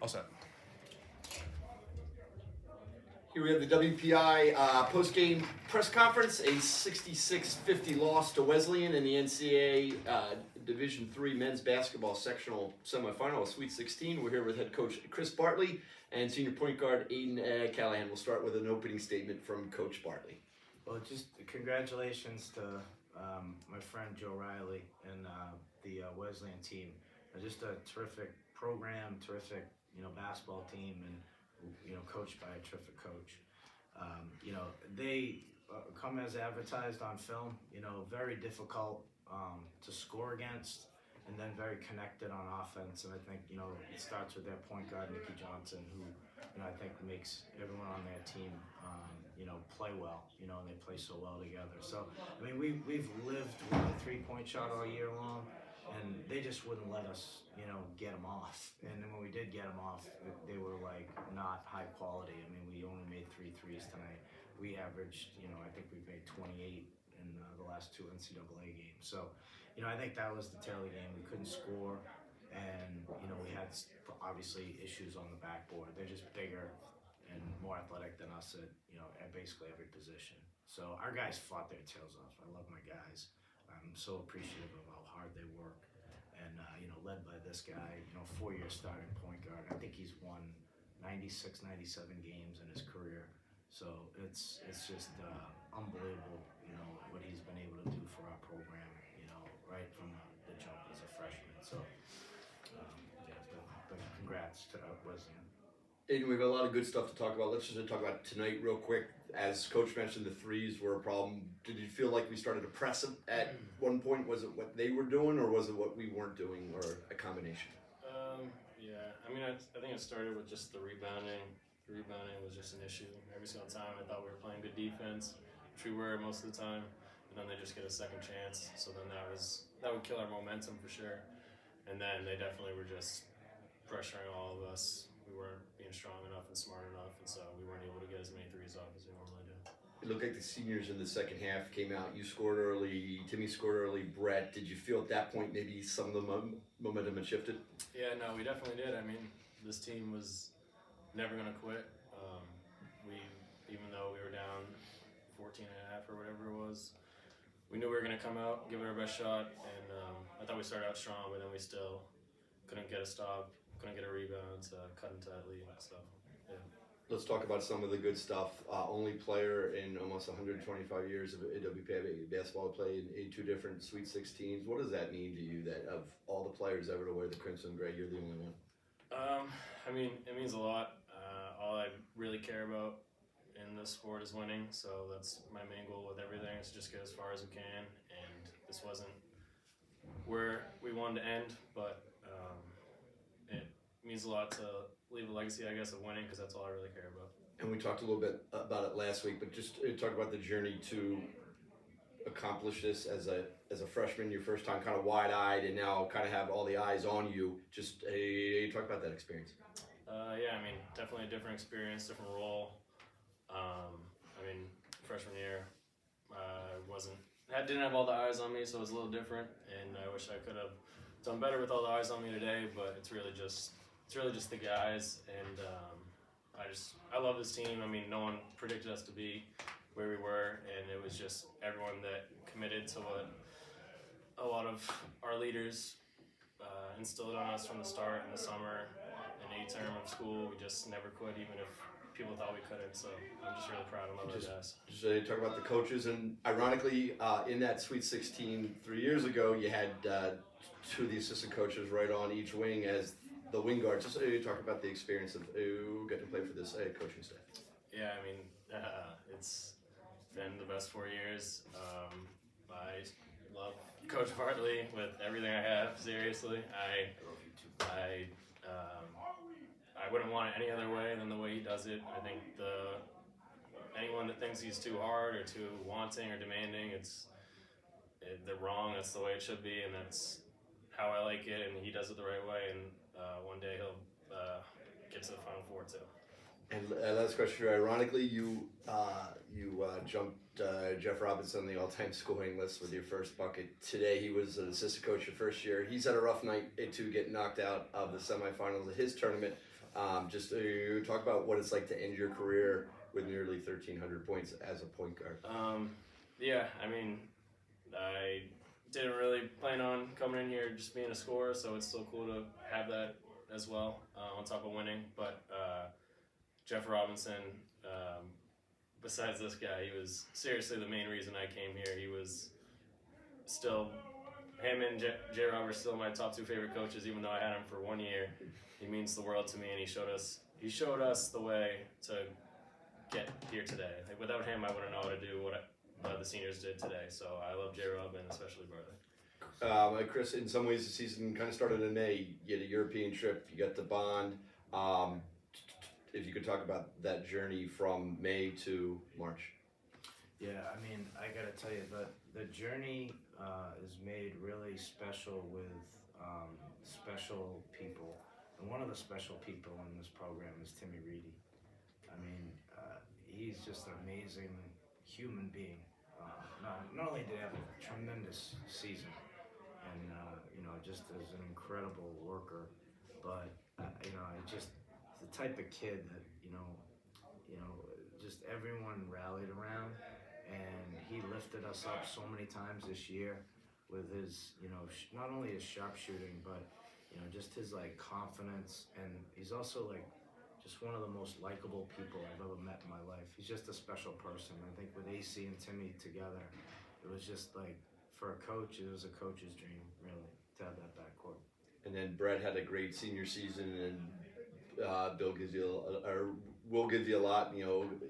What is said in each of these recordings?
All set. Here we have the WPI post-game press conference, a 66-50 loss to Wesleyan in the NCAA Division III men's basketball sectional semifinal of Sweet 16. We're here with head coach Chris Bartley and senior point guard Aiden Callahan. We'll start with an opening statement from Coach Bartley. Well, just congratulations to my friend Joe Riley and the Wesleyan team. Just a terrific program, terrific basketball team, and coached by a terrific coach. They come as advertised on film. Very difficult to score against, and then very connected on offense. And I think it starts with their point guard Nikki Johnson, who I think makes everyone on their team play well. And they play so well together. So I mean, we've lived with a 3-point shot all year long. And they just wouldn't let us, get them off. And then when we did get them off, they were like not high quality. I mean, we only made 3 threes tonight. We averaged, I think we've made 28 in the last 2 NCAA games. So, I think that was the tail of the game. We couldn't score, and we had obviously issues on the backboard. They're just bigger and more athletic than us at basically every position. So our guys fought their tails off. I love my guys. I'm so appreciative of how hard they work, and led by this guy, 4-year starting point guard. I think he's won 96, 97 games in his career. So it's just unbelievable, what he's been able to do for our program, right from the jump as a freshman. So but congrats to Wesleyan. Aiden, we've got a lot of good stuff to talk about. Let's just talk about tonight real quick. As Coach mentioned, the threes were a problem. Did you feel like we started to press them at one point? Was it what they were doing, or was it what we weren't doing, or a combination? Yeah. I mean, I think it started with just the rebounding. The rebounding was just an issue. Every single time I thought we were playing good defense, which we were most of the time, and then they just get a second chance. So then that would kill our momentum for sure. And then they definitely were just pressuring all of us. We weren't being strong enough and smart enough, and so we weren't able to get as many threes off as we normally do. It looked like the seniors in the second half came out. You scored early. Timmy scored early. Brett, did you feel at that point maybe some of the momentum had shifted? Yeah, no, we definitely did. I mean, this team was never going to quit. Even though we were down 14 and a half or whatever it was, we knew we were going to come out, give it our best shot, and I thought we started out strong, but then we still couldn't get a stop, couldn't get a rebound to cut into that lead. So, yeah. Let's talk about some of the good stuff. Only player in almost 125 years of WPI basketball to play in 2 different Sweet 16s. What does that mean to you that of all the players ever to wear the crimson and gray, you're the only one? I mean, it means a lot. All I really care about in this sport is winning, so that's my main goal with everything, is just get as far as we can. And this wasn't where we wanted to end, but it means a lot to leave a legacy, I guess, of winning, because that's all I really care about. And we talked a little bit about it last week, but just talk about the journey to accomplish this as a freshman, your first time kind of wide-eyed, and now kind of have all the eyes on you. Just talk about that experience. Yeah, I mean, definitely a different experience, different role. I mean, freshman year, didn't have all the eyes on me, so it was a little different, and I wish I could have done better with all the eyes on me today. But it's really just the guys, and I love this team. I mean, no one predicted us to be where we were, and it was just everyone that committed to what a lot of our leaders instilled on us from the start in the summer and 8th term of school. We just never quit, even if people thought we couldn't. So I'm just really proud of all those guys. Just talk about the coaches, and ironically, in that Sweet 16 3 years ago, you had 2 of the assistant coaches right on each wing as the wing guards. Just talk about the experience of getting to play for this coaching staff. Yeah, I mean, it's been the best 4 years. I love Coach Bartley with everything I have. Seriously, I wouldn't want it any other way than the way he does it. I think anyone that thinks he's too hard or too wanting or demanding, they're wrong. That's the way it should be, and that's how I like it. And he does it the right way. And one day he'll get to the Final Four too. And last question, ironically, you jumped Jeff Robinson on the all-time scoring list with your first bucket. Today he was an assistant coach your first year. He's had a rough night to get knocked out of the semifinals of his tournament. Just talk about what it's like to end your career with nearly 1,300 points as a point guard. Yeah, I mean, I didn't really plan on coming in here just being a scorer, so it's still cool to have that as well on top of winning. But Jeff Robinson, besides this guy, he was seriously the main reason I came here. He was still, him and Jay Roberts still my top two favorite coaches, even though I had him for 1 year. He means the world to me, and he showed us the way to get here today. Like, without him, I wouldn't know how to do what the seniors did today. So I love J. Rob and especially Barley. Chris, in some ways, the season kind of started in May. You had a European trip. You got to Bond. If you could talk about that journey from May to March. Yeah, I mean, I gotta tell you, the journey is made really special with special people. And one of the special people in this program is Timmy Reedy. I mean, he's just an amazing human being. Not only did he have a tremendous season, and just as an incredible worker, but just the type of kid that just everyone rallied around, and he lifted us up so many times this year with his not only his sharpshooting, but just his like confidence, and he's also like just one of the most likable people I've ever met in my life. He's just a special person. I think with AC and Timmy together, it was just like, for a coach, it was a coach's dream, really, to have that backcourt. And then Brett had a great senior season, and Bill gives you will give you a lot.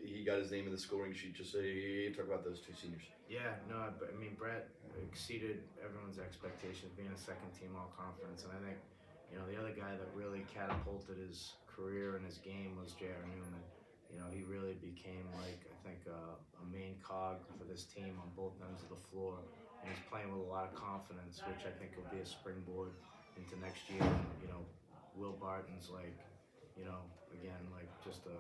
He got his name in the scoring sheet. Just talk about those two seniors. Yeah, no, I mean, Brett exceeded everyone's expectations, being a second team all conference, and I think the other guy that really catapulted his career and his game was J.R. Newman. He really became like, I think, a main cog for this team on both ends of the floor. And he's playing with a lot of confidence, which I think will be a springboard into next year. Will Barton's like, again, like just a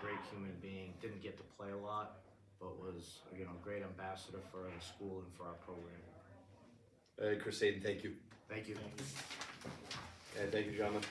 great human being. Didn't get to play a lot, but was, a great ambassador for the school and for our program. Chris Hayden, thank you. Thank you. And thank you, gentlemen.